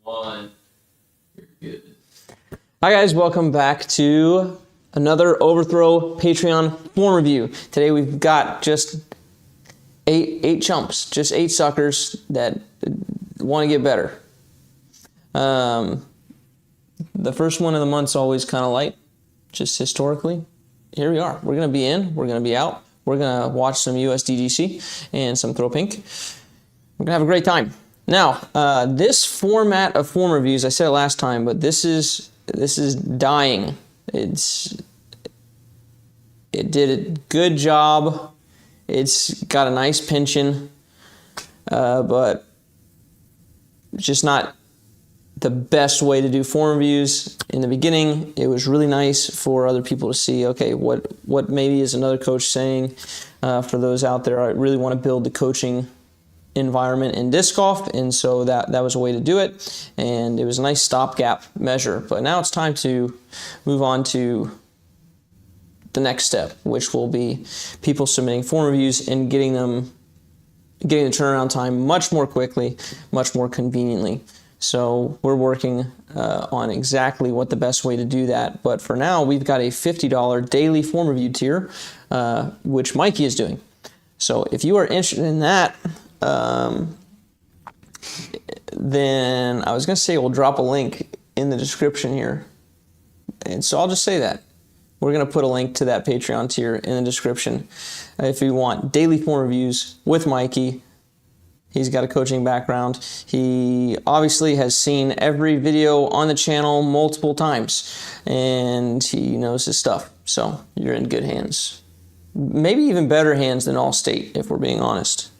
1. You're good. Hi guys, welcome back to another Overthrow Patreon form review. Today we've got just eight chumps, just 8 suckers that want to get better. The first one of the month's always kind of light, just historically. Here we are. We're going to be in, we're going to be out. We're going to watch some USDGC and some Throw Pink. We're going to have a great time. Now, this format of form reviews, I said it last time, but this is dying. It did a good job. It's got a nice pension, but just not the best way to do form reviews. In the beginning, it was really nice for other people to see, okay, what maybe is another coach saying. For those out there, I really want to build the coaching environment in disc golf, and so that was a way to do it, and it was a nice stopgap measure. But now it's time to move on to the next step, which will be people submitting form reviews and getting the turnaround time much more quickly, much more conveniently. So we're working on exactly what the best way to do that. But for now, we've got a $50 daily form review tier, which Mikey is doing. So if you are interested in that, then I was going to say we'll drop a link in the description here. And so I'll just say that. We're going to put a link to that Patreon tier in the description. If you want daily form reviews with Mikey, he's got a coaching background. He obviously has seen every video on the channel multiple times, and he knows his stuff. So you're in good hands. Maybe even better hands than Allstate, if we're being honest.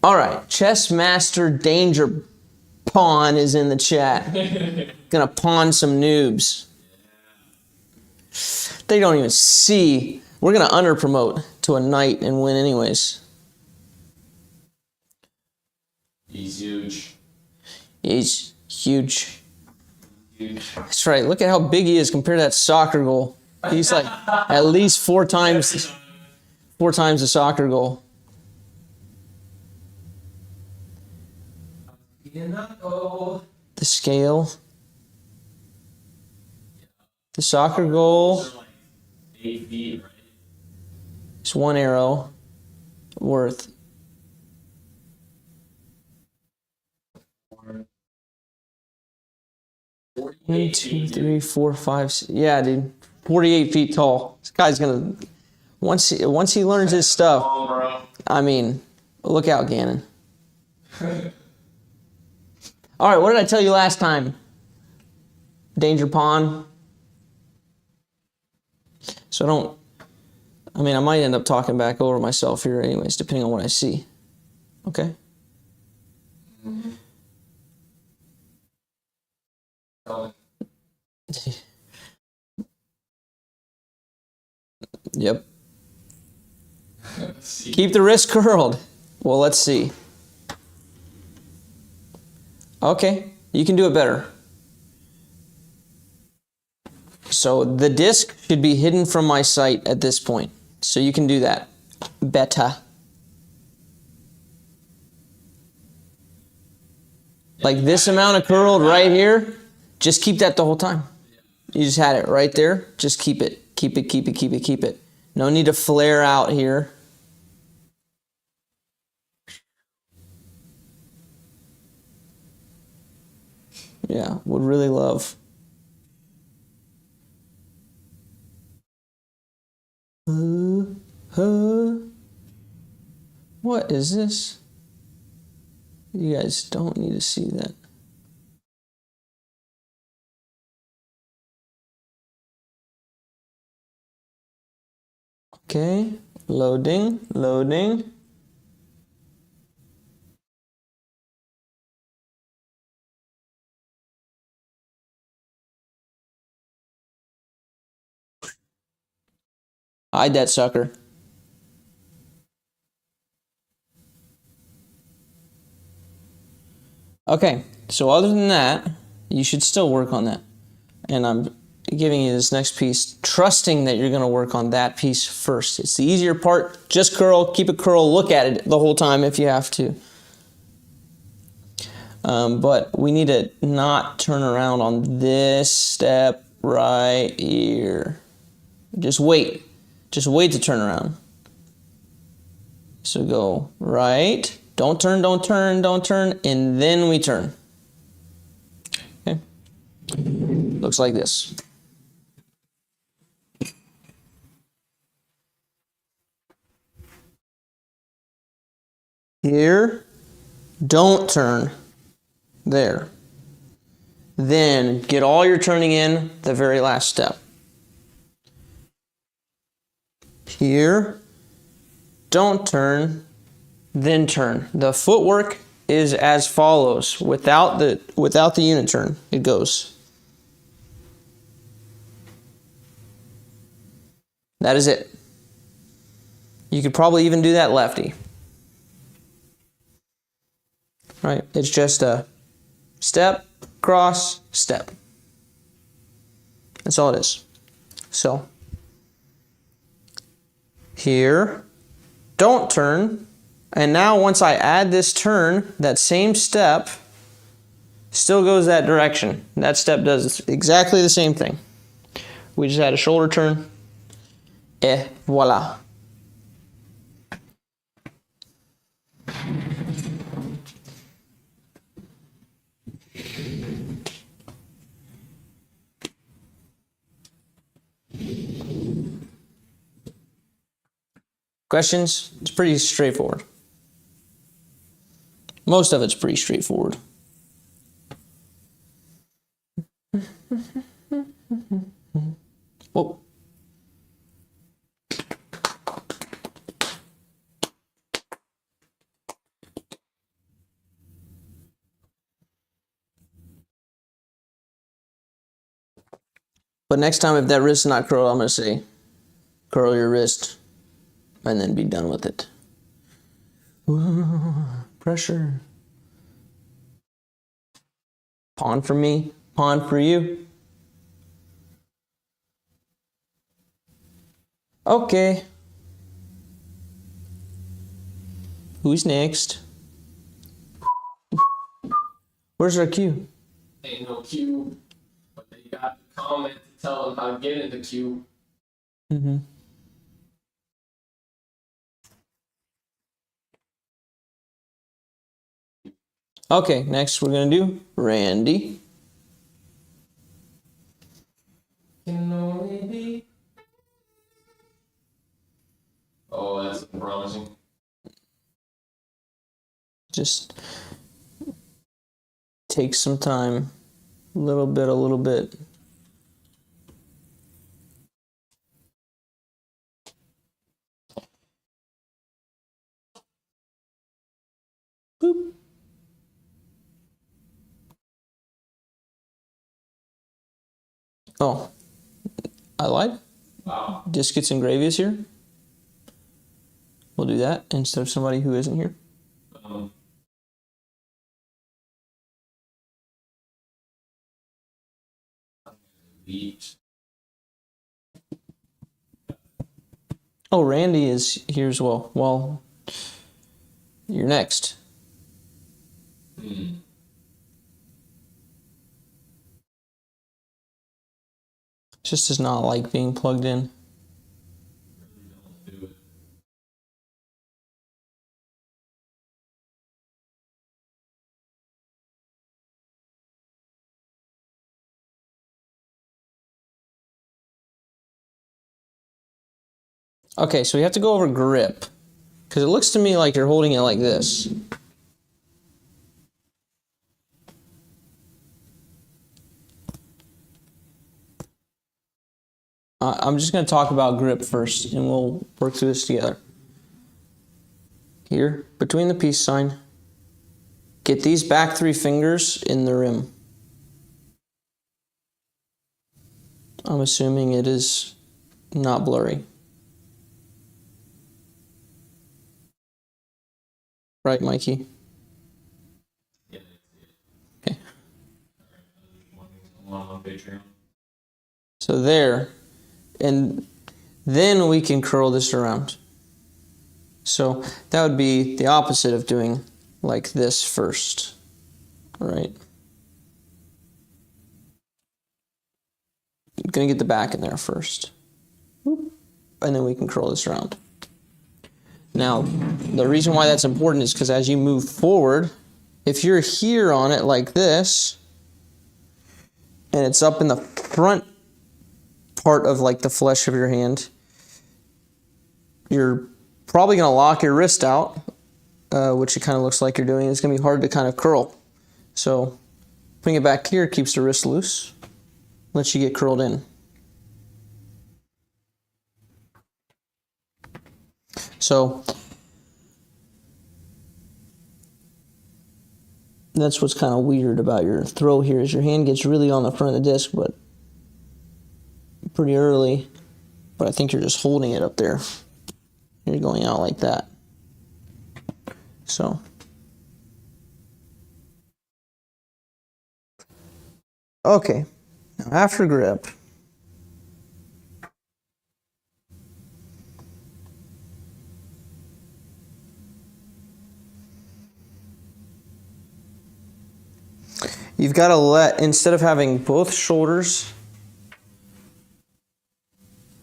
All right, Chess Master Danger Pawn is in the chat. Gonna pawn some noobs. They don't even see. We're gonna under promote to a knight and win anyways. He's huge. He's huge. That's right. Look at how big he is compared to that soccer goal. He's like at least four times the soccer goal. The scale. The soccer goal. 8 feet, right? It's 1 arrow worth. 1, 2, 3, 4, 5, 6. Yeah, dude. 48 feet tall. This guy's gonna once he learns his stuff. I mean, look out, Gannon. All right, what did I tell you last time? Danger Pawn. So I might end up talking back over myself here anyways, depending on what I see. Okay? Yep. Keep the wrist curled. Well, let's see. Okay, you can do it better. So the disc should be hidden from my sight at this point. So you can do that better. Like this amount of curled right here, just keep that the whole time. You just had it right there. Just keep it. Keep it, keep it, keep it, keep it. No need to flare out here. Yeah, would really love. What is this? You guys don't need to see that. Okay, loading, loading. Hide that sucker. Okay, so other than that, you should still work on that. And giving you this next piece, trusting that you're going to work on that piece first. It's the easier part. Just curl, keep it curl, look at it the whole time if you have to. But we need to not turn around on this step right here. Just wait. Just wait to turn around. So go right. Don't turn, don't turn, don't turn, and then we turn. Okay. Looks like this. Here, don't turn. There. Then get all your turning in the very last step. Here, don't turn, then turn. The footwork is as follows. Without the unit turn, it goes. That is it. You could probably even do that lefty. Right? It's just a step, cross, step. That's all it is. So, here, don't turn. And now once I add this turn, that same step still goes that direction. That step does exactly the same thing. We just add a shoulder turn. Et voila. Questions? It's pretty straightforward. Most of it's pretty straightforward. Whoa. But next time, if that wrist is not curled, I'm going to say, curl your wrist, and then be done with it. Whoa, pressure. Pawn for me, pawn for you. Okay. Who's next? Where's our cue? Ain't no cue, but they got the comment to tell them how to get in the queue. Mm-hmm. Okay, next we're gonna do Randy. Can only be. Oh, that's promising. Just take some time, a little bit, a little bit. Boop. Oh, I lied. Wow. Discus and gravy is here. We'll do that instead of somebody who isn't here. Eat. Oh, Randy is here as well. Well, you're next. Just does not like being plugged in. Really don't do it. Okay, so we have to go over grip. Because it looks to me like you're holding it like this. I'm just going to talk about grip first, and we'll work through this together. Here, between the peace sign, get these back 3 fingers in the rim. I'm assuming it is not blurry. Right, Mikey? Yeah, Okay. one on Patreon. So there. And then we can curl this around. So that would be the opposite of doing like this first, right? I'm gonna get the back in there first. And then we can curl this around. Now, the reason why that's important is because as you move forward, if you're here on it like this, and it's up in the front part of like the flesh of your hand, you're probably going to lock your wrist out, which it kind of looks like you're doing. It's going to be hard to kind of curl. So putting it back here keeps the wrist loose, lets you get curled in. So that's what's kind of weird about your throw here, is your hand gets really on the front of the disc, but pretty early. But I think you're just holding it up there. You're going out like that. So okay, now after grip, you've got to let, instead of having both shoulders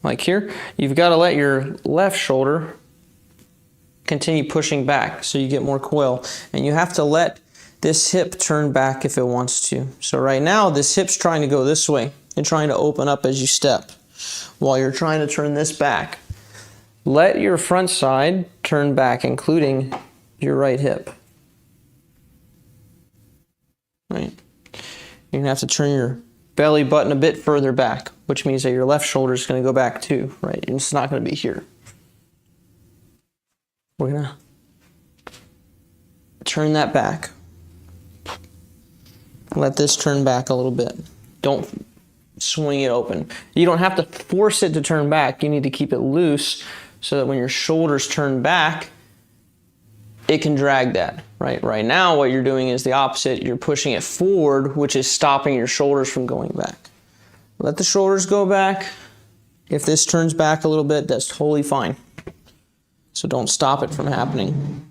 like here, you've got to let your left shoulder continue pushing back so you get more coil. And you have to let this hip turn back if it wants to. So right now, this hip's trying to go this way and trying to open up as you step while you're trying to turn this back. Let your front side turn back, including your right hip. Right? You're gonna have to turn your belly button a bit further back, which means that your left shoulder is going to go back too, right? And it's not going to be here. We're going to turn that back. Let this turn back a little bit. Don't swing it open. You don't have to force it to turn back. You need to keep it loose so that when your shoulders turn back, it can drag that, right? Right now, what you're doing is the opposite. You're pushing it forward, which is stopping your shoulders from going back. Let the shoulders go back. If this turns back a little bit, that's totally fine. So don't stop it from happening.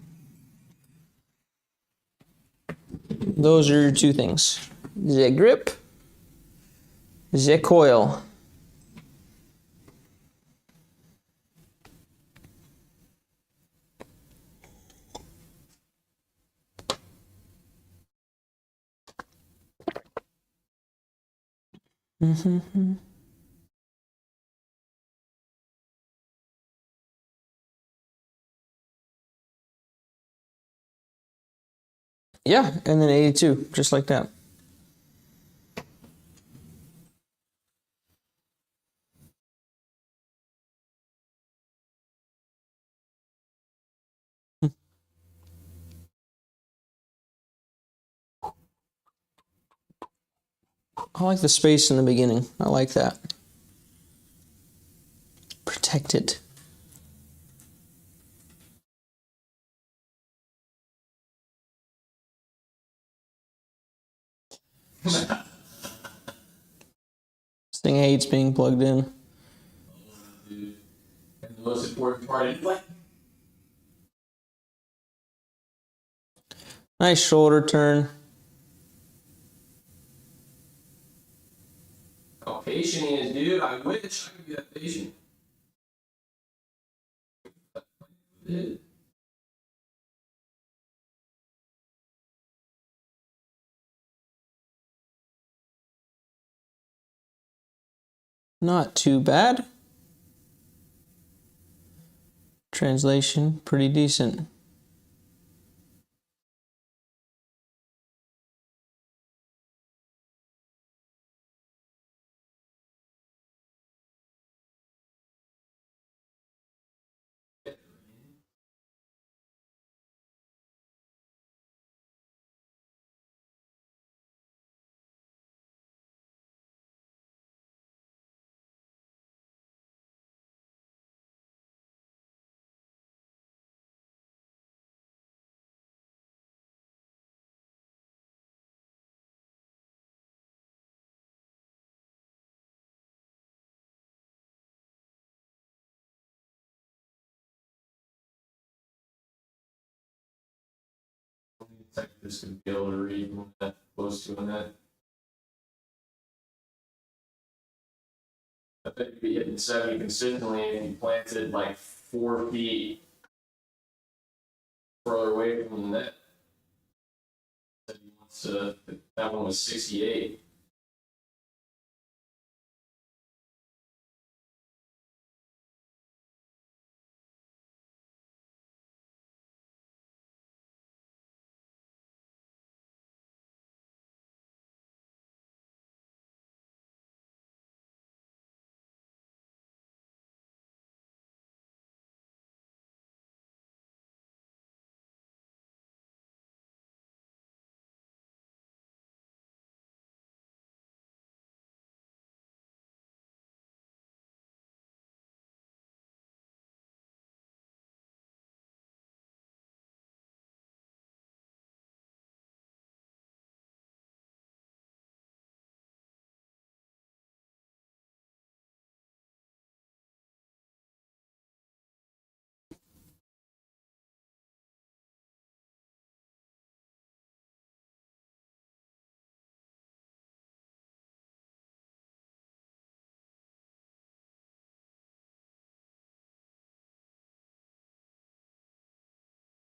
Those are your two things. The grip, the coil. Yeah, and then 82, just like that. I like the space in the beginning. I like that. Protect it. This thing hates being plugged in. Dude. And the most important part is what? Nice shoulder turn. How patient he is, dude. I wish I could be that patient. Dude. Not too bad. Translation, pretty decent. Technically could be able to read when that close to a net. I think you'd be hitting 70 consistently if you planted like 4 feet further away from the net. That one was 68.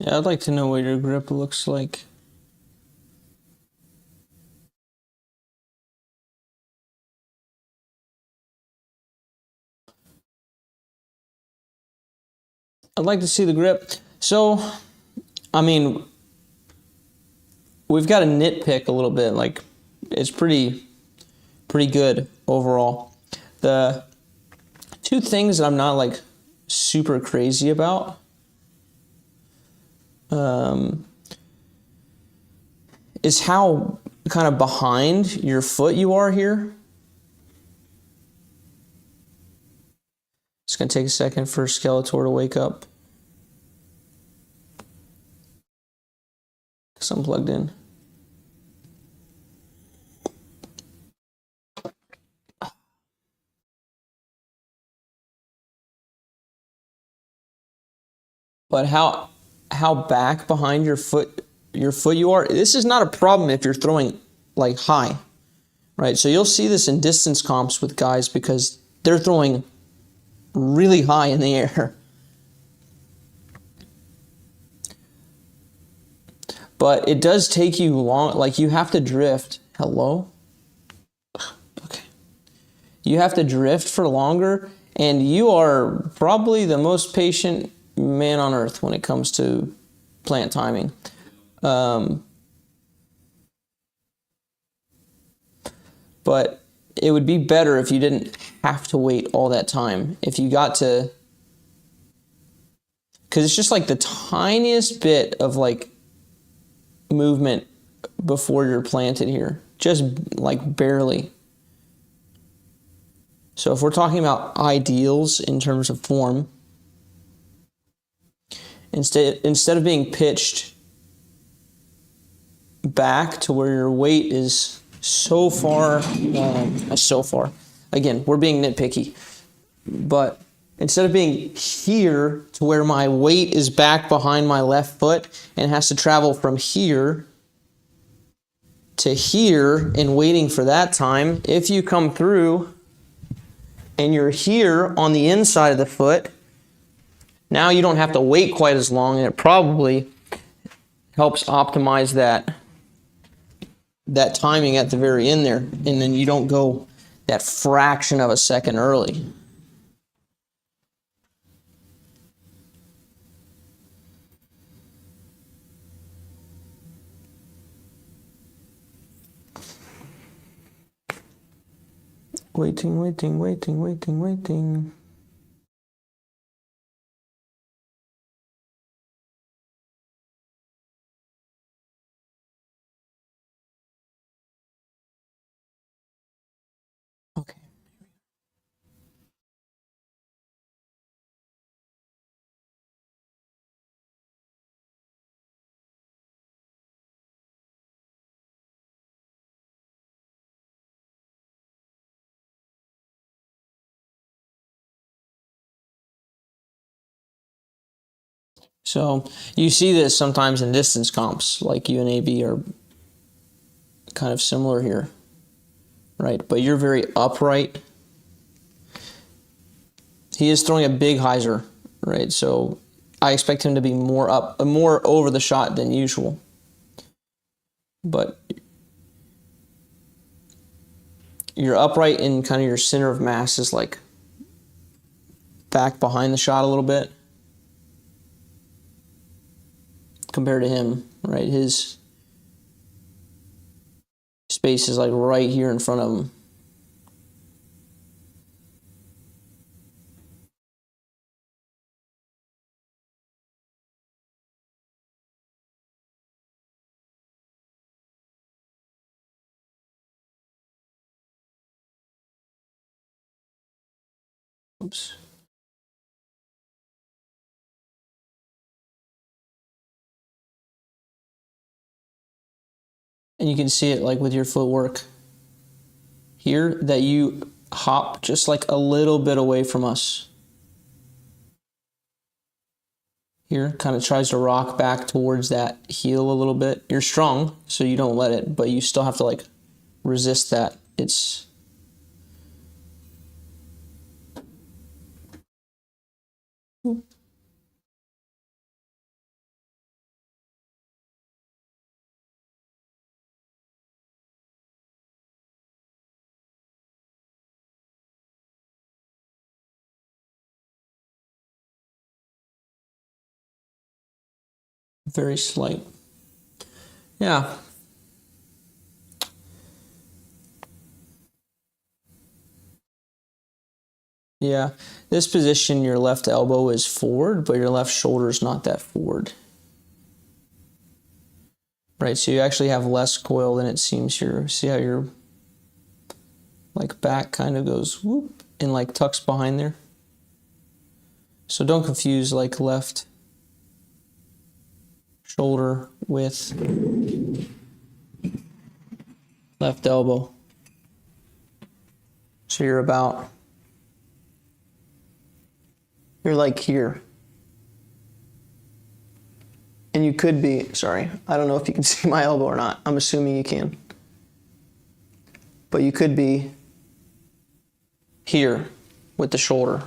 Yeah, I'd like to know what your grip looks like. I'd like to see the grip. So, I mean, we've got to nitpick a little bit. Like, it's pretty good overall. The two things that I'm not like super crazy about is how kind of behind your foot you are here. It's going to take a second for Skeletor to wake up. Because I'm plugged in. But how back behind your foot you are, this is not a problem if you're throwing like high, right? So you'll see this in distance comps with guys because they're throwing really high in the air. But it does take you long, like you have to drift. Hello? Okay. You have to drift for longer, and you are probably the most patient man on earth when it comes to plant timing. But it would be better if you didn't have to wait all that time. If you got to, because it's just like the tiniest bit of like movement before you're planted here, just like barely. So if we're talking about ideals in terms of form, instead of being pitched back to where your weight is so far, again, we're being nitpicky, but instead of being here to where my weight is back behind my left foot and has to travel from here to here and waiting for that time, if you come through and you're here on the inside of the foot, now you don't have to wait quite as long, and it probably helps optimize that timing at the very end there, and then you don't go that fraction of a second early. Waiting. Okay. So you see this sometimes in distance comps, like you and AB are kind of similar here, right? But you're very upright. He is throwing a big hyzer, right? So I expect him to be more over the shot than usual. But you're upright and kind of your center of mass is like back behind the shot a little bit compared to him, right? His space is like right here in front of him. Oops. And you can see it like with your footwork here that you hop just like a little bit away from us. Here, kind of tries to rock back towards that heel a little bit. You're strong, so you don't let it, but you still have to like resist that. It's very slight. Yeah. Yeah. This position, your left elbow is forward, but your left shoulder is not that forward. Right, so you actually have less coil than it seems here. See how your like back kind of goes whoop and like tucks behind there? So don't confuse like left shoulder with left elbow. So you're like here. And you could be, sorry, I don't know if you can see my elbow or not. I'm assuming you can. But you could be here with the shoulder.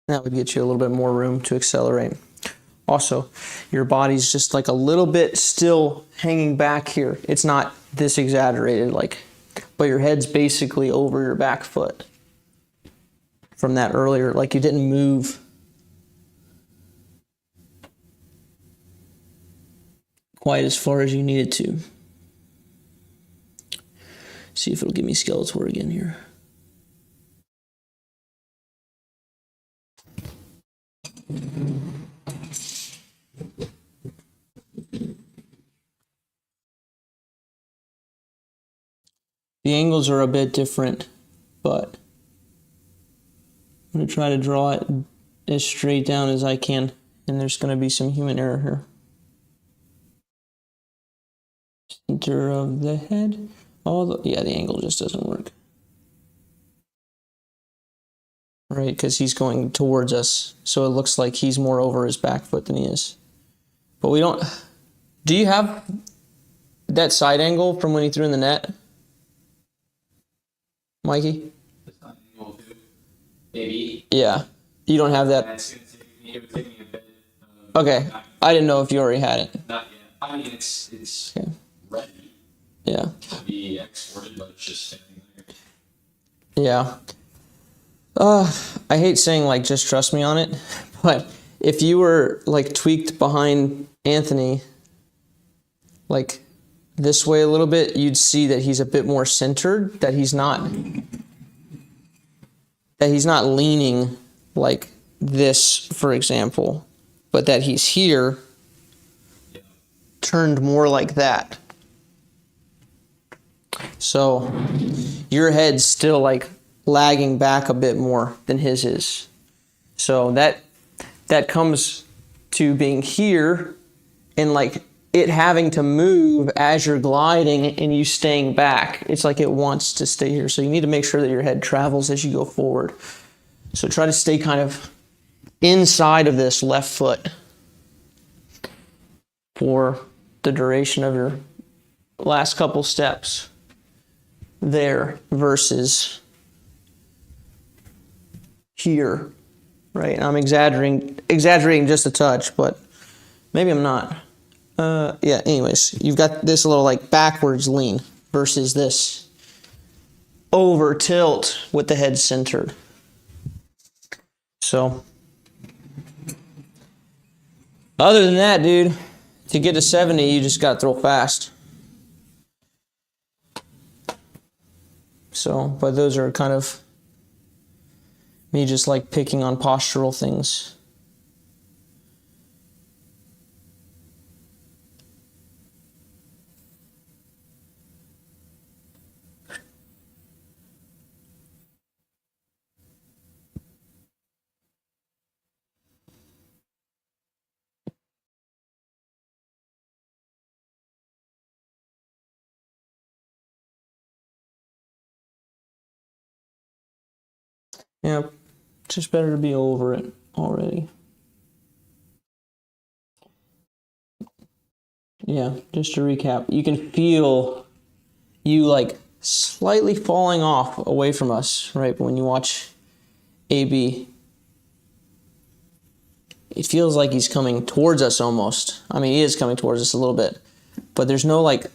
That would get you a little bit more room to accelerate. Also, your body's just like a little bit still hanging back here. It's not this exaggerated, but your head's basically over your back foot. From that earlier, like you didn't move quite as far as you needed to. See if it'll give me Skeletor again here. The angles are a bit different, but I'm going to try to draw it as straight down as I can, and there's going to be some human error here. Center of the head. Yeah, the angle just doesn't work. Right, because he's going towards us, so it looks like he's more over his back foot than he is. But we don't... Do you have that side angle from when he threw in the net? Mikey? Maybe. Yeah. You don't have that? It would take me a bit. Okay. I didn't know if you already had it. Not yet. I mean, it's Okay. ready Yeah. to be exported, but it's just standing there. Yeah. I hate saying like just trust me on it, but if you were like tweaked behind Anthony like this way a little bit, you'd see that he's a bit more centered, that he's not leaning like this, for example, but that he's here turned more like that. So your head's still like lagging back a bit more than his is. So that comes to being here and like it having to move as you're gliding and you staying back. It's like it wants to stay here. So you need to make sure that your head travels as you go forward. So try to stay kind of inside of this left foot for the duration of your last couple steps there versus here, right? And I'm exaggerating just a touch, but maybe I'm not. Yeah, anyways, you've got this little like backwards lean versus this over tilt with the head centered. So, other than that, dude, to get to 70, you just got to throw fast. So, but those are kind of me just like picking on postural things. Yeah, just better to be over it already. Yeah, just to recap, you can feel you like slightly falling off away from us, right? When you watch AB, it feels like he's coming towards us almost. I mean, he is coming towards us a little bit, but there's no like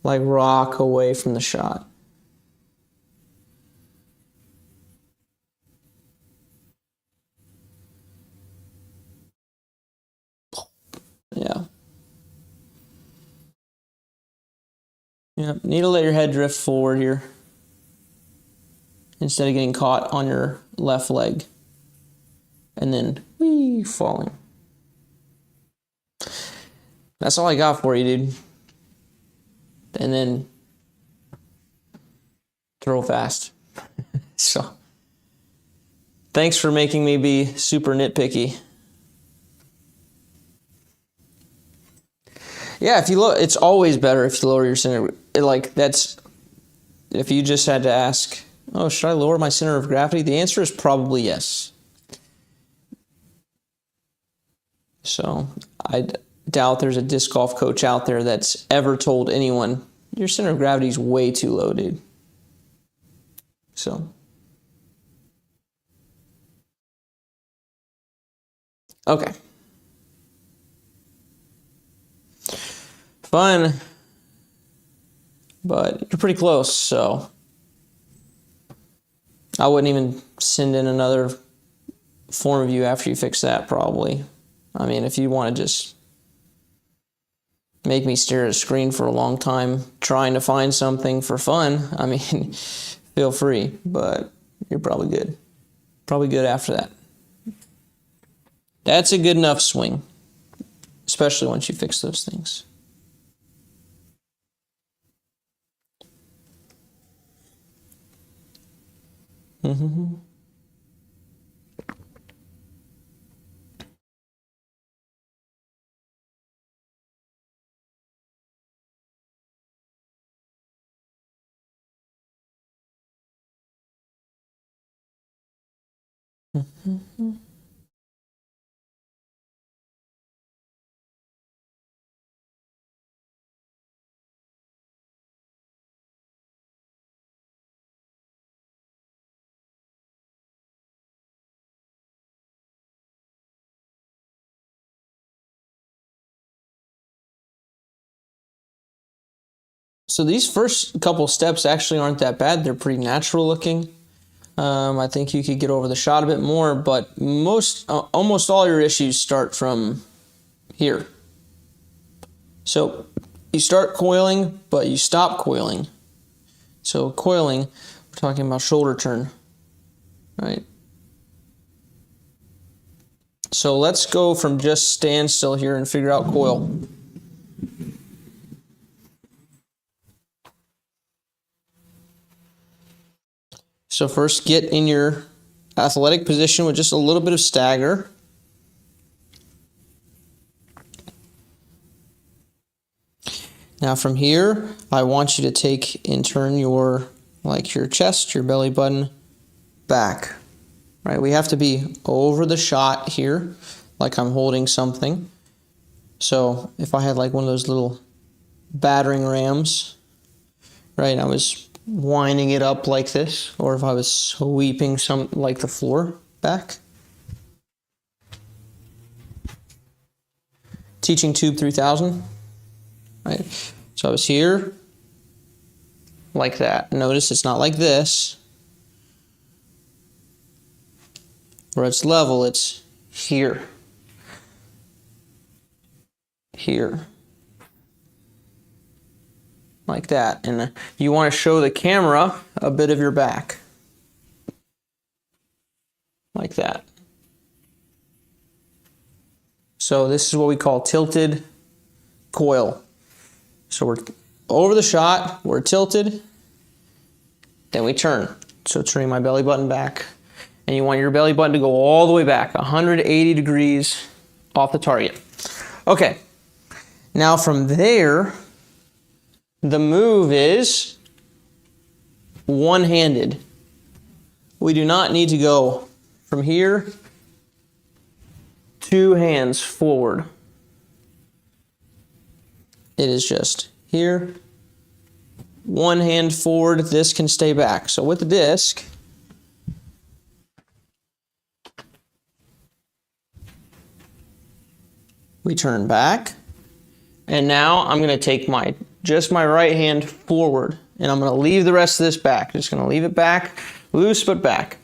rock away from the shot. Yeah. Yeah, need to let your head drift forward here instead of getting caught on your left leg and then whee, falling. That's all I got for you, dude. And then throw fast. So, thanks for making me be super nitpicky. Yeah, if you look, it's always better if you lower your center. If you just had to ask, oh, should I lower my center of gravity? The answer is probably yes. So I doubt there's a disc golf coach out there that's ever told anyone, your center of gravity is way too low, dude. So. Okay. Fun. But you're pretty close, so I wouldn't even send in another form review after you fix that, probably. I mean, if you want to just make me stare at a screen for a long time trying to find something for fun, I mean, feel free, but you're probably good. Probably good after that. That's a good enough swing, especially once you fix those things. Mm-hmm. Mm-hmm. So these first couple steps actually aren't that bad. They're pretty natural looking. I think you could get over the shot a bit more, but almost all your issues start from here. So you start coiling, but you stop coiling. So coiling, we're talking about shoulder turn, right? So let's go from just standstill here and figure out coil. So first get in your athletic position with just a little bit of stagger. Now from here, I want you to take and turn your chest, your belly button, back, right? We have to be over the shot here, like I'm holding something. So if I had like one of those little battering rams, right, I was winding it up like this, or if I was sweeping some like the floor back. Teaching tube 3000, right? So I was here, like that. Notice it's not like this, where it's level, it's here. Here. Like that. And you want to show the camera a bit of your back. Like that. So this is what we call tilted coil. So we're over the shot, we're tilted, then we turn. So turning my belly button back. And you want your belly button to go all the way back, 180 degrees off the target. Okay. Now from there, the move is one-handed. We do not need to go from here, 2 hands forward. It is just here, 1 hand forward, this can stay back. So with the disc, we turn back, and now I'm going to take just my right hand forward, and I'm going to leave the rest of this back. Just going to leave it back, loose but back.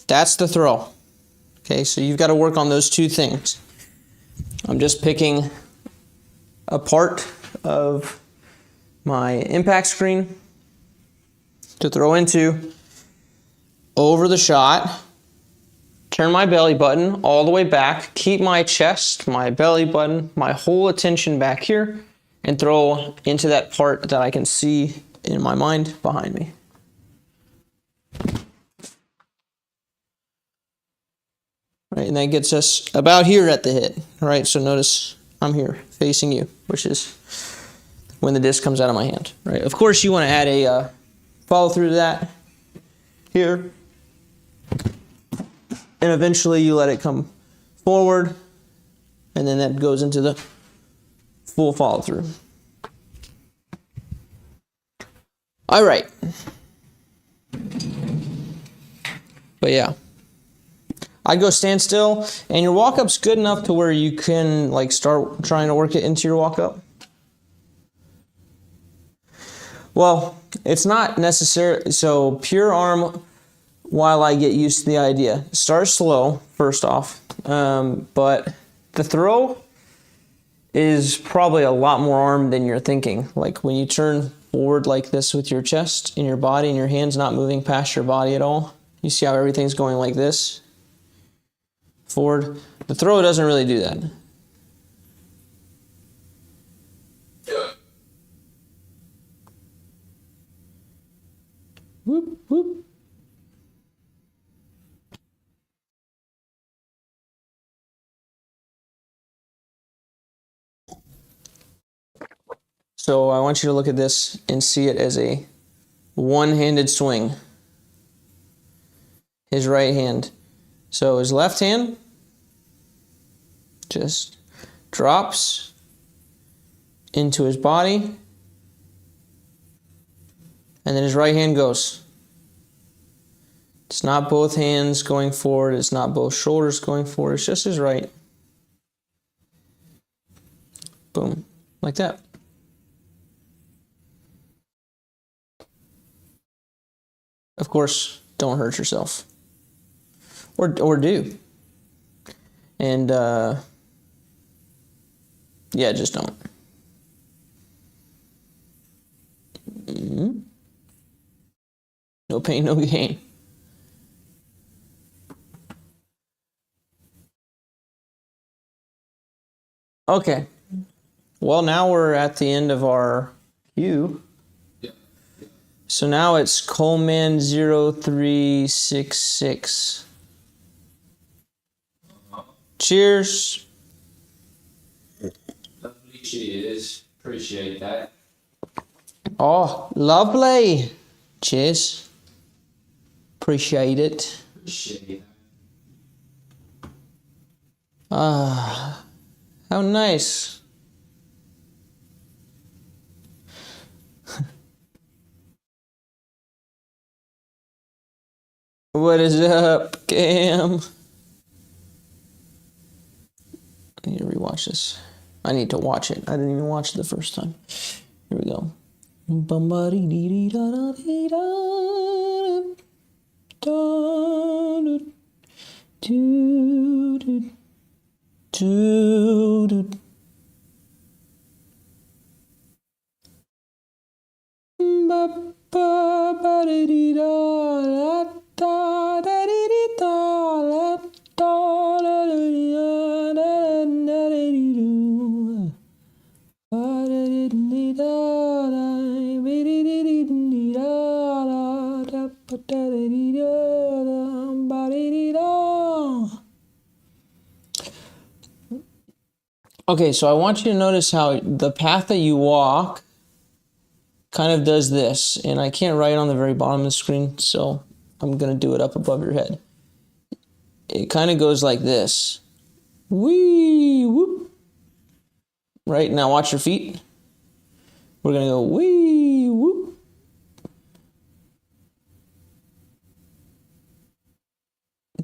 That's the throw. Okay, so you've got to work on those 2 things. I'm just picking a part of my impact screen to throw into, over the shot, turn my belly button all the way back, keep my chest, my belly button, my whole attention back here, and throw into that part that I can see in my mind behind me. Right, and that gets us about here at the hit. All right, so notice I'm here facing you, which is when the disc comes out of my hand. Right. Of course, you want to add a follow through to that here, and eventually you let it come forward, and then that goes into the full follow through. All right. But yeah. I'd go stand still, and your walk-up's good enough to where you can like start trying to work it into your walk-up. Well, it's not necessary, so pure arm while I get used to the idea. Start slow, first off, but the throw is probably a lot more arm than you're thinking. Like when you turn forward like this with your chest and your body and your hands not moving past your body at all, you see how everything's going like this? Forward. The throw doesn't really do that. Whoop, whoop. So I want you to look at this and see it as a one-handed swing. His right hand. So his left hand just drops into his body, and then his right hand goes. It's not both hands going forward, it's not both shoulders going forward, it's just his right. Boom, like that. Of course, don't hurt yourself. Or do. And yeah, just don't. No pain, no gain. Okay. Well, now we're at the end of our cue. So now it's Coleman 0366. Cheers. Cheers. Appreciate that. Oh, lovely. Cheers. Appreciate it. Shitty. Ah, how nice. What is up, Cam? I need to rewatch this. I need to watch it. I didn't even watch it the first time. Here we go. Okay, so I want you to notice how the path that you walk kind of does this, and I can't write on the very bottom of the screen, so I'm gonna do it up above your head. It kind of goes like this. Wee, whoop. Right, now watch your feet. We're gonna go wee, whoop.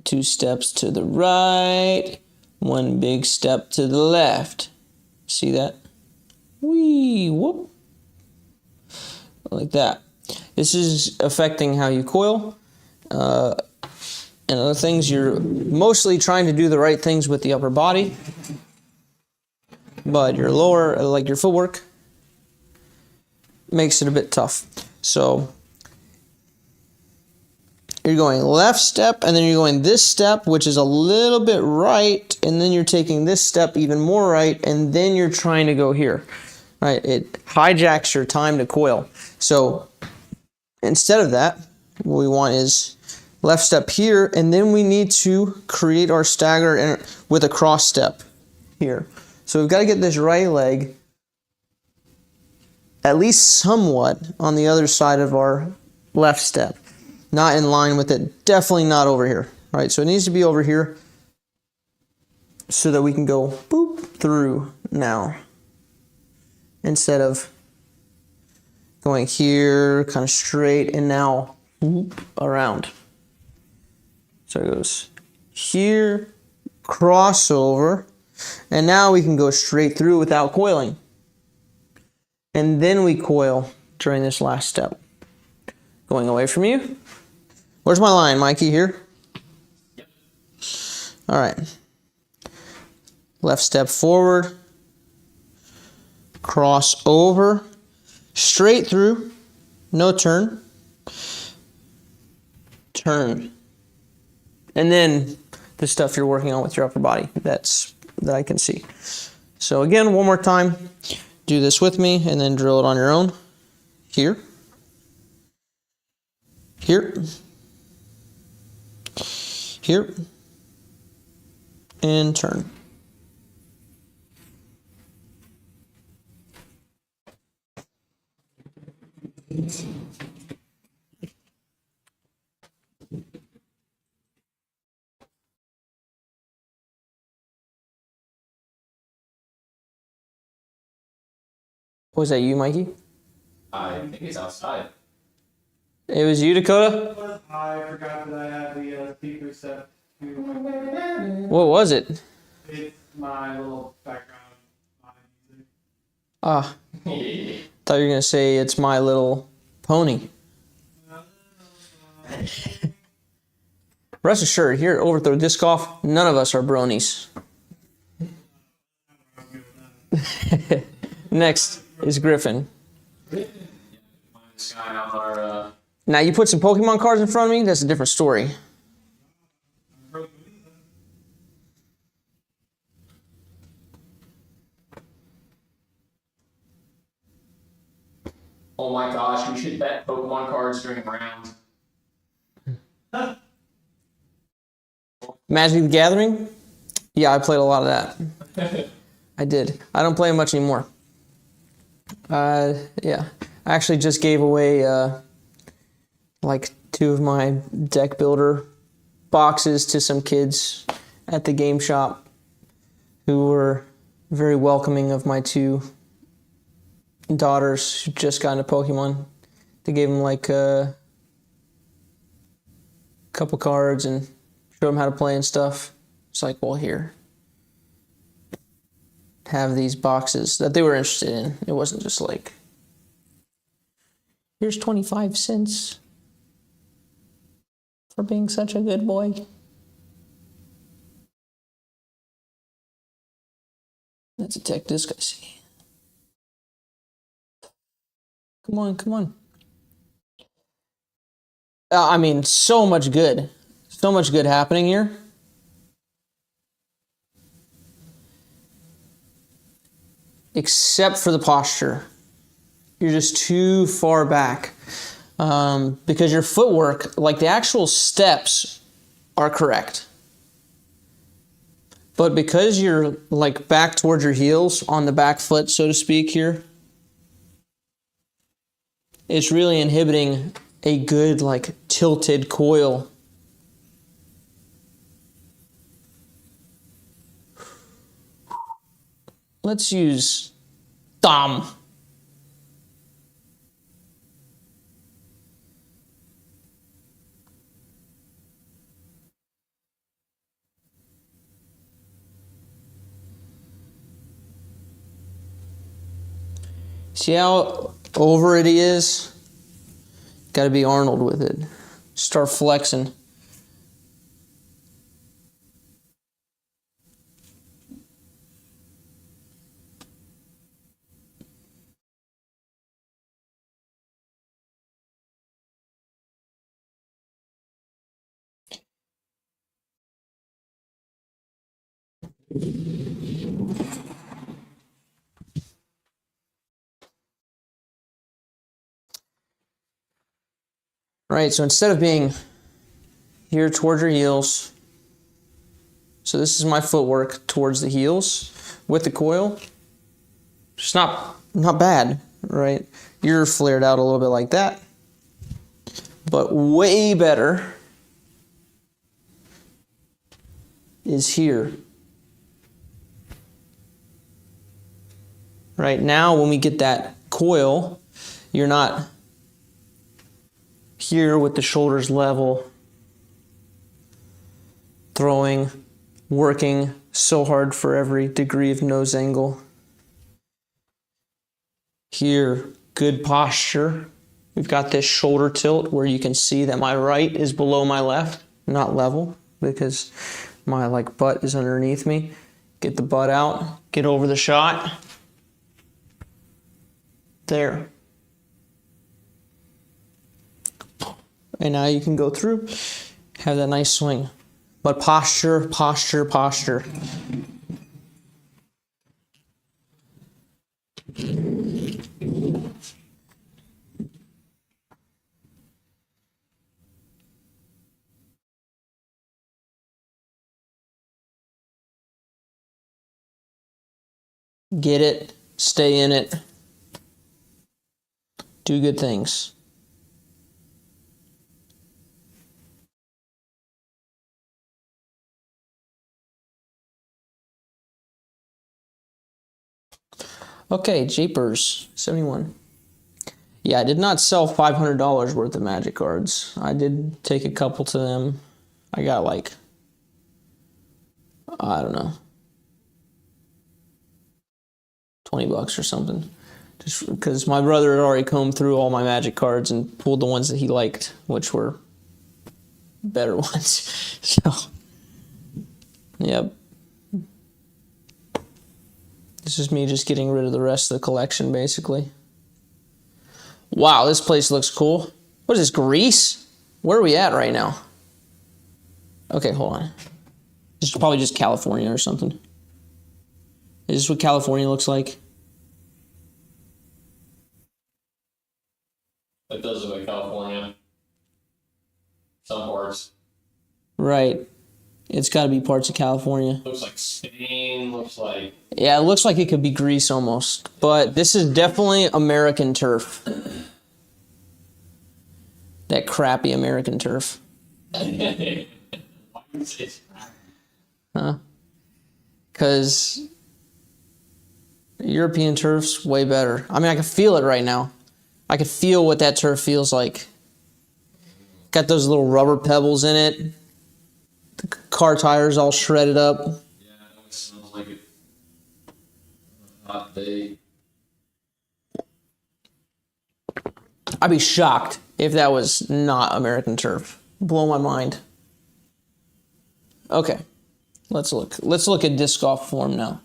Two steps to the right, one big step to the left. See that? Wee, whoop. Like that. This is affecting how you coil. And other things, you're mostly trying to do the right things with the upper body, but your lower, like your footwork, makes it a bit tough. So you're going left step, and then you're going this step, which is a little bit right, and then you're taking this step even more right, and then you're trying to go here. Right? It hijacks your time to coil. So instead of that, what we want is left step here, and then we need to create our stagger with a cross step here. So we've got to get this right leg at least somewhat on the other side of our left step. Not in line with it, definitely not over here. Right? So it needs to be over here so that we can go boop through now, instead of going here kind of straight and now whoop around. So it goes here, crossover, and now we can go straight through without coiling. And then we coil during this last step. Going away from you. Where's my line, Mikey? Here? Yep. All right. Left step forward, cross over, straight through, no turn, turn. And then the stuff you're working on with your upper body, that I can see. So again, one more time, do this with me and then drill it on your own. Here, here, here, and turn. Was that you, Mikey? I think it's outside. It was you, Dakota? I forgot that I had the speaker set to my What was it? It's my little background music. Ah, thought you were going to say it's My Little Pony. Rest assured, here at Overthrow Disc Golf, none of us are bronies. Next is Griffin. This guy on our, Now, you put some Pokemon cards in front of me, that's a different story. oh my gosh, we should bet Pokemon cards during a round. Magic the Gathering? Yeah, I played a lot of that. I did. I don't play much anymore. Yeah. I actually just gave away like 2 of my deck builder boxes to some kids at the game shop who were very welcoming of my 2 daughters who just got into Pokemon. They gave them like a couple cards and showed them how to play and stuff. It's like, well, here, have these boxes that they were interested in. It wasn't just like, here's 25 cents for being such a good boy. Let's attack this guy. See. Come on, come on. I mean, so much good. So much good happening here. Except for the posture. You're just too far back. Because your footwork, like the actual steps, are correct. But because you're like back towards your heels on the back foot, so to speak here, it's really inhibiting a good like tilted coil. Let's use thumb. See how over it is? Got to be Arnold with it. Start flexing. Right, so instead of being here towards your heels, so this is my footwork towards the heels with the coil. It's not bad, right? You're flared out a little bit like that, but way better is here. Right now, when we get that coil, you're not here with the shoulders level, throwing, working so hard for every degree of nose angle. Here, good posture. We've got this shoulder tilt where you can see that my right is below my left, not level, because my like butt is underneath me. Get the butt out, get over the shot. There. And now you can go through, have that nice swing. But posture, posture, posture. Get it, stay in it, do good things. Okay, Jeepers, 71. Yeah, I did not sell $500 worth of Magic cards. I did take a couple to them. I got like, I don't know, 20 bucks or something. Just because my brother had already combed through all my Magic cards and pulled the ones that he liked, which were better ones. So, yep. This is me just getting rid of the rest of the collection, basically. Wow, this place looks cool. What is this, Greece? Where are we at right now? Okay, hold on. This is probably just California or something. Is this what California looks like? It does look like California. Some parts. Right. It's got to be parts of California. Looks like Spain, looks like... Yeah, it looks like it could be Greece almost. But this is definitely American turf. That crappy American turf. Why do you say it's crappy? Huh? Because European turf's way better. I mean, I can feel it right now. I can feel what that turf feels like. Got those little rubber pebbles in it. The car tires all shredded up. Yeah, I know it smells like it. Hot day. I'd be shocked if that was not American turf. Blow my mind. Okay, let's look. Let's look at disc golf form now.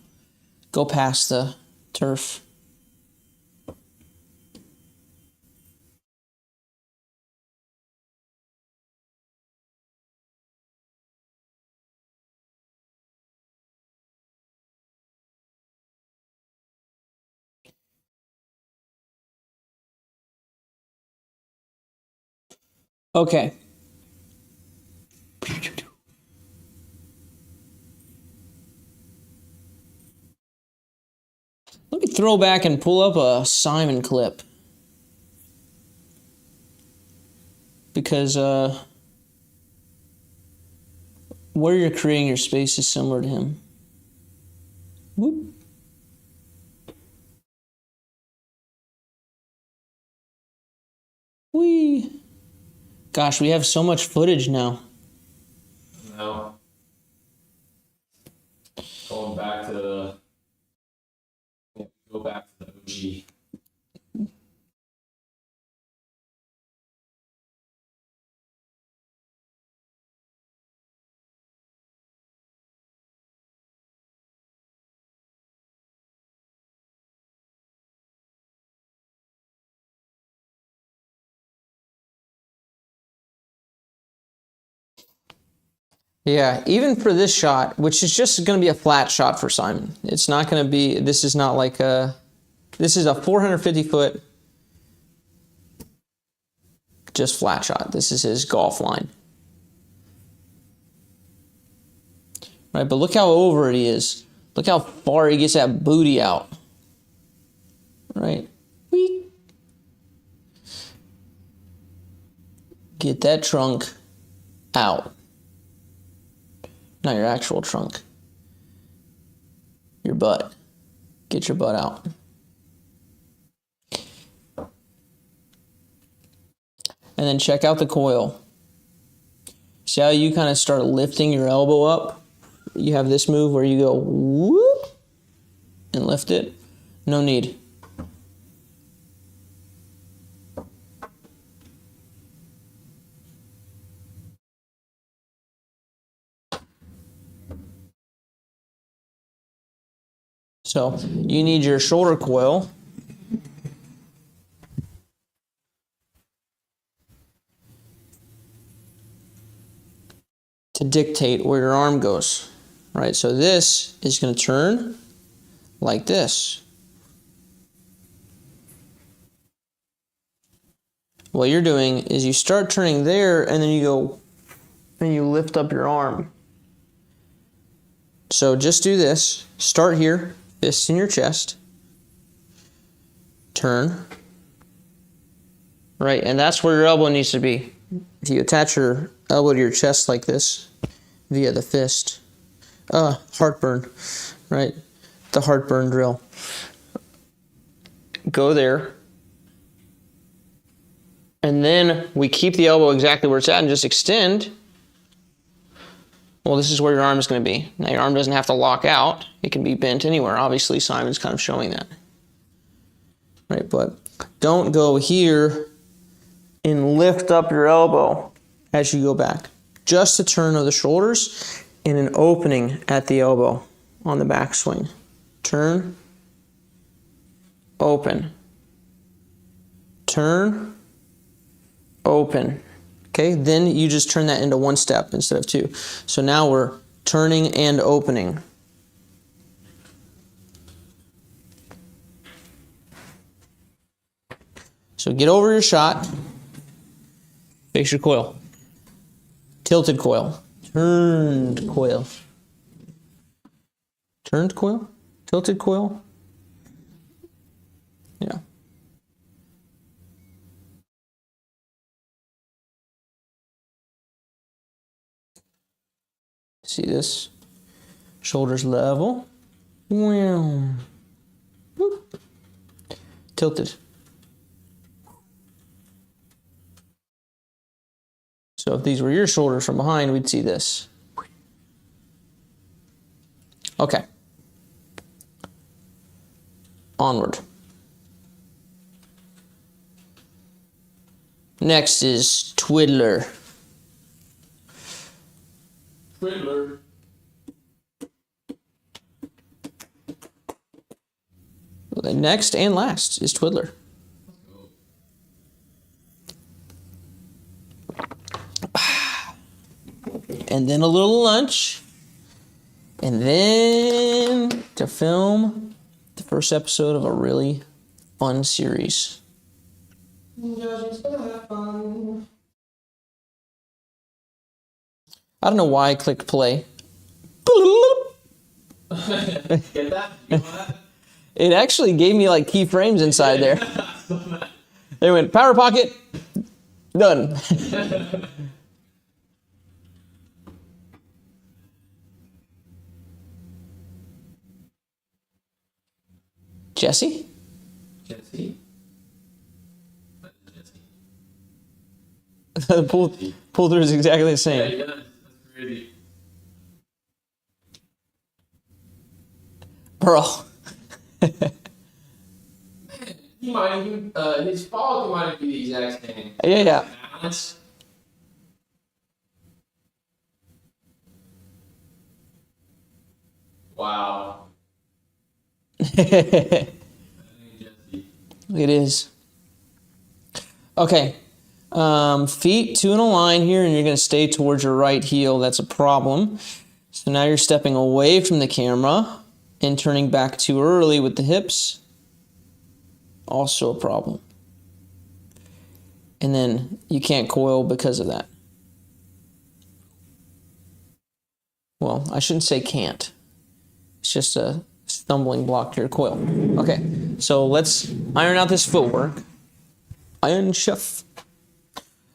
Go past the turf. Okay. Let me throw back and pull up a Simon clip. Because where you're creating your space is similar to him. Whoop. Whee. Gosh, we have so much footage now. No. Going back to the... Go back to the OG. Yeah, even for this shot, which is just going to be a flat shot for Simon. It's not going to be, this is not like a, this is a 450 foot, just flat shot. This is his golf line. Right, but look how over it he is. Look how far he gets that booty out. Right? Whee. Get that trunk out. Not your actual trunk. Your butt. Get your butt out. And then check out the coil. See how you kind of start lifting your elbow up? You have this move where you go whoop and lift it. No need. So you need your shoulder coil to dictate where your arm goes, right? So this is going to turn like this. What you're doing is you start turning there and then you go and you lift up your arm. So just do this. Start here. Fist in your chest, turn, right, and that's where your elbow needs to be. If you attach your elbow to your chest like this via the fist, heartburn, right, the heartburn drill. Go there, and then we keep the elbow exactly where it's at and just extend. Well, this is where your arm is going to be. Now your arm doesn't have to lock out. It can be bent anywhere. Obviously, Simon's kind of showing that. Right, but don't go here and lift up your elbow as you go back. Just a turn of the shoulders and an opening at the elbow on the backswing. Turn, open. Turn, open. Okay, then you just turn that into one step instead of two. So now we're turning and opening. So get over your shot. Face your coil. Tilted coil. Turned coil. Turned coil? Tilted coil? Yeah. See this? Shoulders level. Wow. Whoop. Tilted. So if these were your shoulders from behind, we'd see this. Okay. Onward. Next is twiddler. Twiddler. Next and last is twiddler. And then a little lunch. And then to film the first episode of a really fun series. I don't know why I clicked play. Get that? You want that? It actually gave me like keyframes inside there. They went power pocket, done. Jesse? Jesse? The pull through is exactly the Yeah, same. he does. That's crazy. Bro. He might even, his fall might be the exact same. Yeah. Balance. Wow. It is. Okay. Feet two in a line here, and you're going to stay towards your right heel. That's a problem. So now you're stepping away from the camera and turning back too early with the hips. Also a problem. And then you can't coil because of that. Well, I shouldn't say can't. It's just a stumbling block to your coil. Okay, so let's iron out this footwork. Iron Chef.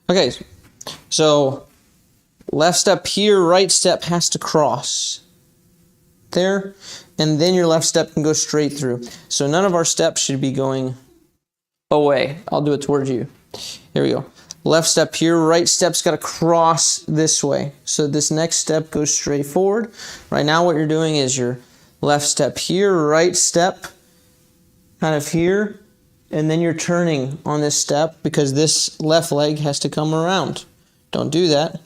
Okay, so left step here, right step has to cross. There, and then your left step can go straight through. So none of our steps should be going away. I'll do it towards you. Here we go. Left step here, right step's got to cross this way. So this next step goes straight forward. Right now what you're doing is your left step here, right step kind of here, and then you're turning on this step because this left leg has to come around. Don't do that.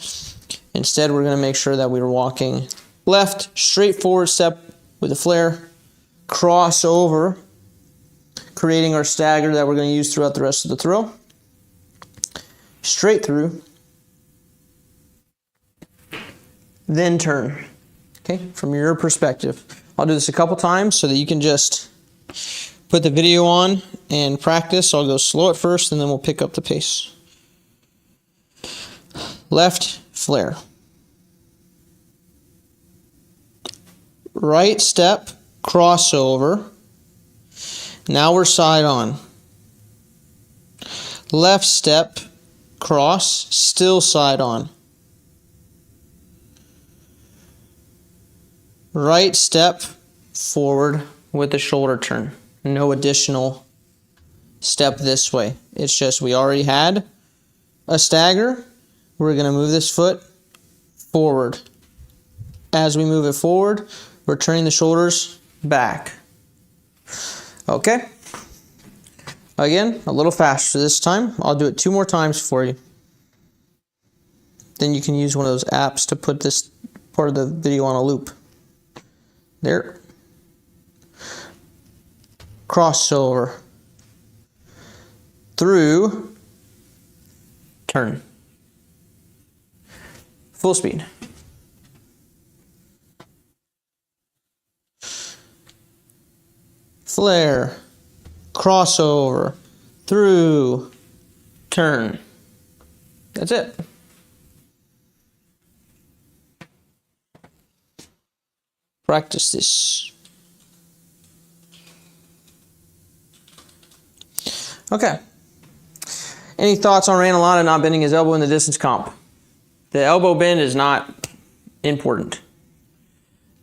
Instead, we're going to make sure that we're walking left, straight forward step with a flare, cross over, creating our stagger that we're going to use throughout the rest of the throw. Straight through, then turn. Okay, from your perspective. I'll do this a couple times so that you can just put the video on and practice. I'll go slow at first and then we'll pick up the pace. Left flare. Right step, crossover. Now we're side on. Left step, cross, still side on. Right step, forward with the shoulder turn. No additional step this way. It's just we already had a stagger. We're going to move this foot forward. As we move it forward, we're turning the shoulders back. Okay. Again, a little faster this time. I'll do it 2 more times for you. Then you can use one of those apps to put this part of the video on a loop. There. Crossover. Through. Turn. Full speed. Flare. Crossover. Through. Turn. That's it. practice this. Okay. Any thoughts on Ranelana not bending his elbow in the distance comp? The elbow bend is not important.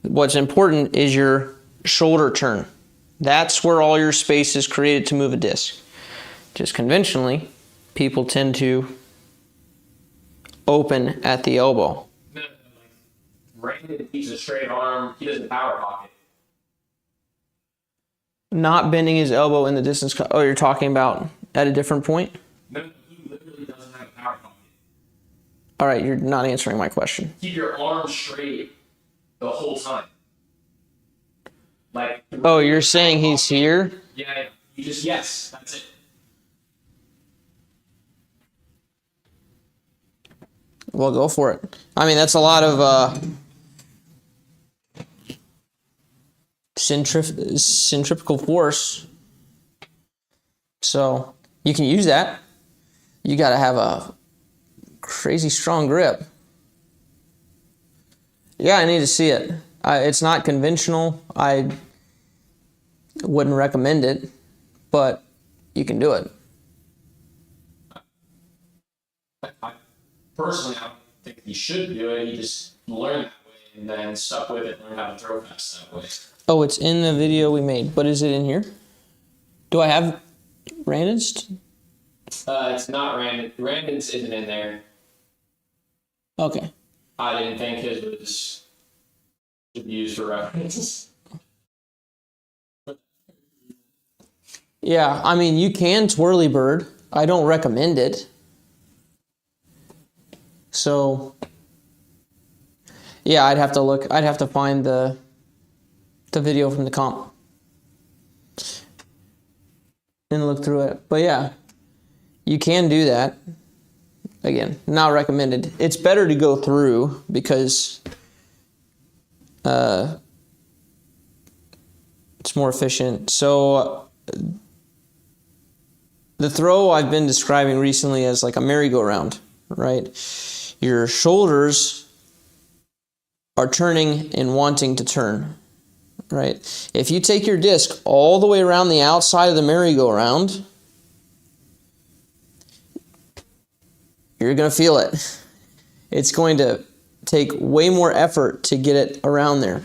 What's important is your shoulder turn. That's where all your space is created to move a disc. Just conventionally, people tend to open at the elbow. No, like, Brandon keeps a straight arm. He doesn't power pocket. Not bending his elbow in the distance. Oh, you're talking about at a different point? No, he literally doesn't have a power pocket. All right, you're not answering my question. Keep your arm straight the whole time. Like. Oh, you're saying he's here? Yeah. You just yes. That's it. Well, go for it. I mean, that's a lot of centrifugal force. So you can use that. You got to have a crazy strong grip. Yeah, I need to see it. It's not conventional. I wouldn't recommend it, but you can do it. Personally, I don't think he should do it. He just learned that way and then stuck with it and learned how to throw fast that way. Oh, it's in the video we made, but is it in here? Do I have Randon's? It's not Randon. Randon's isn't in there. Okay. I didn't think his was used for reference. Yeah, I mean, you can twirly bird. I don't recommend it. So, yeah, I'd have to look. I'd have to find the video from the comp and look through it. But yeah, you can do that. Again, not recommended. It's better to go through because it's more efficient. So the throw I've been describing recently as like a merry-go-round, right? Your shoulders are turning and wanting to turn, right? If you take your disc all the way around the outside of the merry-go-round, you're going to feel it. It's going to take way more effort to get it around there,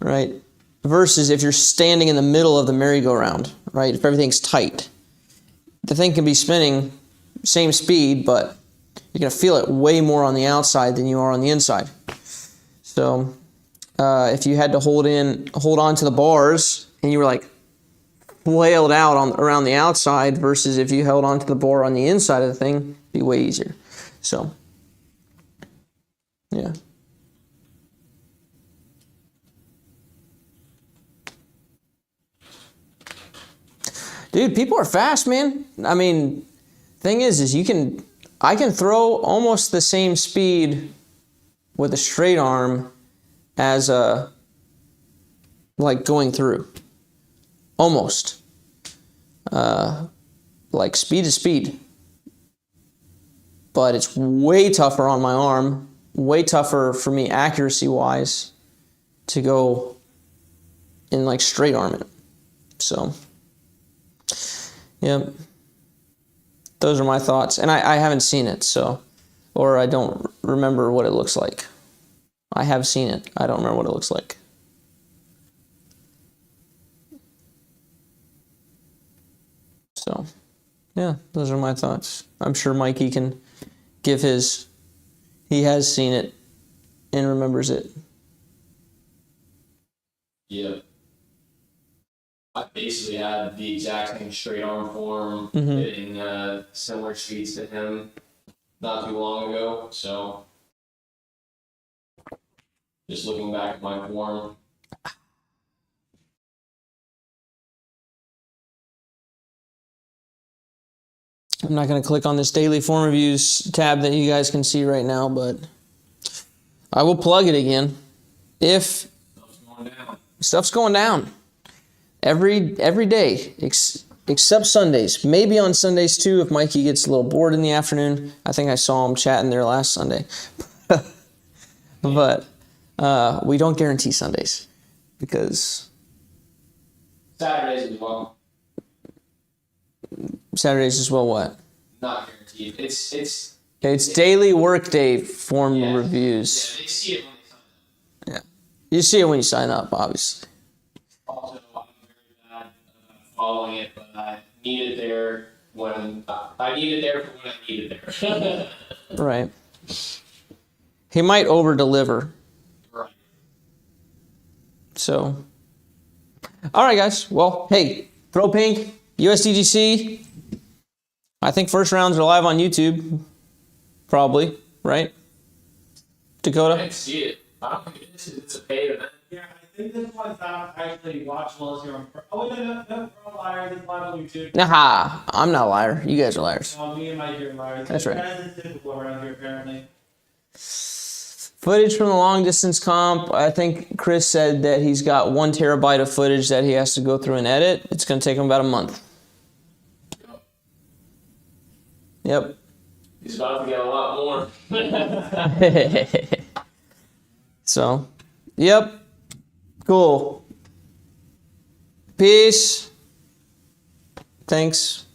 right? Versus if you're standing in the middle of the merry-go-round, right? If everything's tight. The thing can be spinning same speed, but you're going to feel it way more on the outside than you are on the inside. So if you had to hold on to the bars and you were like flailed out around the outside versus if you held onto the bar on the inside of the thing, it'd be way easier. So, yeah. Dude, people are fast, man. I mean, thing is I can throw almost the same speed with a straight arm as like going through. Almost. Like speed to speed. But it's way tougher on my arm, way tougher for me accuracy-wise to go and like straight arm it. So, yeah. Those are my thoughts. And I haven't seen it, so, or I don't remember what it looks like. I have seen it. I don't remember what it looks like. So, yeah, those are my thoughts. I'm sure Mikey can give his, he has seen it and remembers it. Yeah. I basically had the exact same straight arm form, Mm-hmm. hitting similar speeds to him not too long ago, so just looking back at my form. I'm not going to click on this daily form reviews tab that you guys can see right now, but I will plug it again. If stuff's going down every day, except Sundays. Maybe on Sundays too, if Mikey gets a little bored in the afternoon. I think I saw him chatting there last Sunday. But we don't guarantee Sundays. because Saturdays as well. Saturdays as well. What? Not guaranteed. It's daily workday form Yeah. reviews. Yeah, they see it when they sign up. Yeah, you see it when you sign up, obviously. Also, I'm very bad following it, but I need it there when I need it there for when I need it there. Right. He might over deliver. Right. So, all right, guys. Well, hey, throw pink, USDGC. I think first rounds are live on YouTube. Probably, right? I Dakota? can see it. I don't think it's a paid event. Yeah, I think this one's not actually watchable as you're on. Oh, no, we're all liars. It's live on YouTube. Nah, I'm not a liar. You guys are liars. Me and Mike are liars. That's right. That is typical around here, apparently. Footage from the long distance comp. I think Chris said that he's got 1 terabyte of footage that he has to go through and edit. It's going to take him about a month. Yep. He's about to get a lot more. So, yep. Cool. Peace. Thanks.